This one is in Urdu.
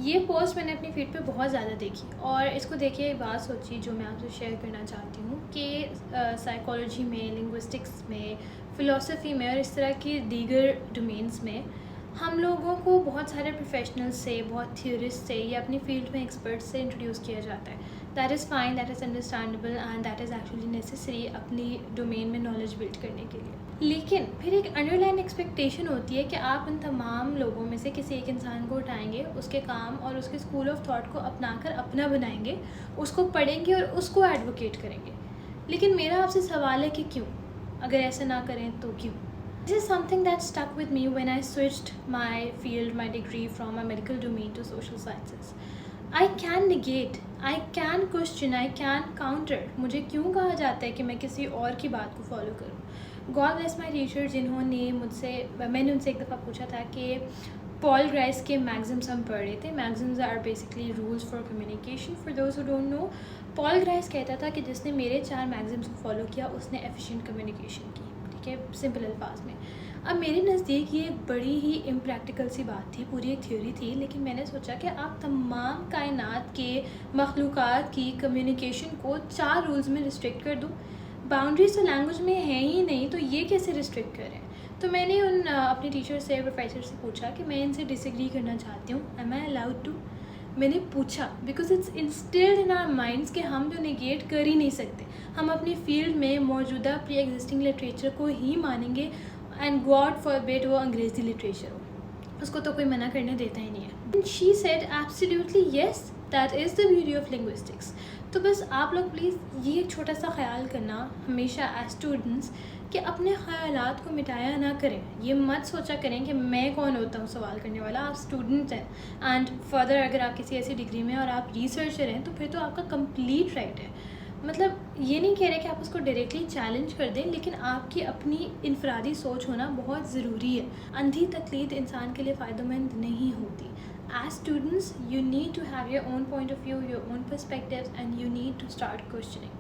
یہ پوسٹ میں نے اپنی فیڈ پہ بہت زیادہ دیکھی اور اس کو دیکھے ایک بات سوچی جو میں آپ سے شیئر کرنا چاہتی ہوں کہ سائیکالوجی میں، لنگوسٹکس میں، فلاسفی میں اور اس طرح کی دیگر ڈومینس میں ہم لوگوں کو بہت سارے پروفیشنل سے، بہت تھیورسٹ سے یا اپنی فیلڈ میں ایکسپرٹ سے انٹروڈیوس کیا جاتا ہے. That is fine, that is understandable and that is actually necessary اپنی ڈومین میں نالج بلڈ کرنے کے لیے. لیکن پھر ایک انڈر لائن ایکسپیکٹیشن ہوتی ہے کہ آپ ان تمام لوگوں میں سے کسی ایک انسان کو اٹھائیں گے، اس کے کام اور اس کے اسکول آف تھاٹ کو اپنا کر اپنا بنائیں گے، اس کو پڑھیں گے اور اس کو ایڈوکیٹ کریں گے. لیکن میرا آپ سے سوال ہے کہ کیوں؟ اگر ایسا نہ کریں تو کیوں؟ This is something that stuck with me when I switched my field, my degree from a medical domain to social sciences. I can negate, I can question, I can counter. مجھے کیوں کہا جاتا ہے کہ میں کسی اور کی بات کو فالو کروں؟ God bless my teacher جنہوں نے میں نے ان سے ایک دفعہ پوچھا تھا کہ پال گرائس کے میگزمس ہم پڑھ رہے تھے. Maxims are basically rules for communication. For those who don't know, Paul Grice کہتا تھا کہ جس نے میرے 4 میگزمس کو فالو کیا اس نے ایفیشینٹ کمیونیکیشن کی. ٹھیک ہے، سمپل الفاظ میں. اب میرے نزدیک یہ ایک بڑی ہی امپریکٹیکل سی بات تھی، پوری ایک تھیوری تھی، لیکن میں نے سوچا کہ آپ تمام کائنات کے مخلوقات کی کمیونیکیشن کو 4 رولز میں ریسٹرکٹ کر دوں. باؤنڈریز تو لینگویج میں ہیں ہی نہیں، تو یہ کیسے ریسٹرکٹ کریں؟ تو میں نے اپنی ٹیچر سے، پروفیسر سے پوچھا کہ میں ان سے ڈس ایگری کرنا چاہتی ہوں، ایم آئی الاؤڈ ٹو؟ میں نے پوچھا because it's installed in our minds کہ ہم جو نگیٹ کر ہی نہیں سکتے. ہم اپنی فیلڈ میں موجودہ پری ایگزسٹنگ لٹریچر کو ہی مانیں گے، اینڈ گاڈ فاربیڈ وہ انگریزی لٹریچر ہو، اس کو تو کوئی منع کرنے دیتا ہی نہیں ہے. She said absolutely yes, that is the beauty of linguistics. تو بس آپ لوگ پلیز یہ ایک چھوٹا سا خیال کرنا ہمیشہ ایز اسٹوڈنٹس کہ اپنے خیالات کو مٹایا نہ کریں. یہ مت سوچا کریں کہ میں کون ہوتا ہوں سوال کرنے والا. آپ اسٹوڈنٹ ہیں، اینڈ فردر اگر آپ کسی ایسی ڈگری میں اور آپ ریسرچر ہیں تو پھر تو آپ کا کمپلیٹ رائٹ ہے. مطلب یہ نہیں کہہ رہے کہ آپ اس کو ڈائریکٹلی چیلنج کر دیں، لیکن آپ کی اپنی انفرادی سوچ ہونا بہت ضروری ہے. اندھی تقلید انسان کے لیے فائدہ مند نہیں ہوتی. As students, you need to have your own point of view, your own perspectives, and you need to start questioning.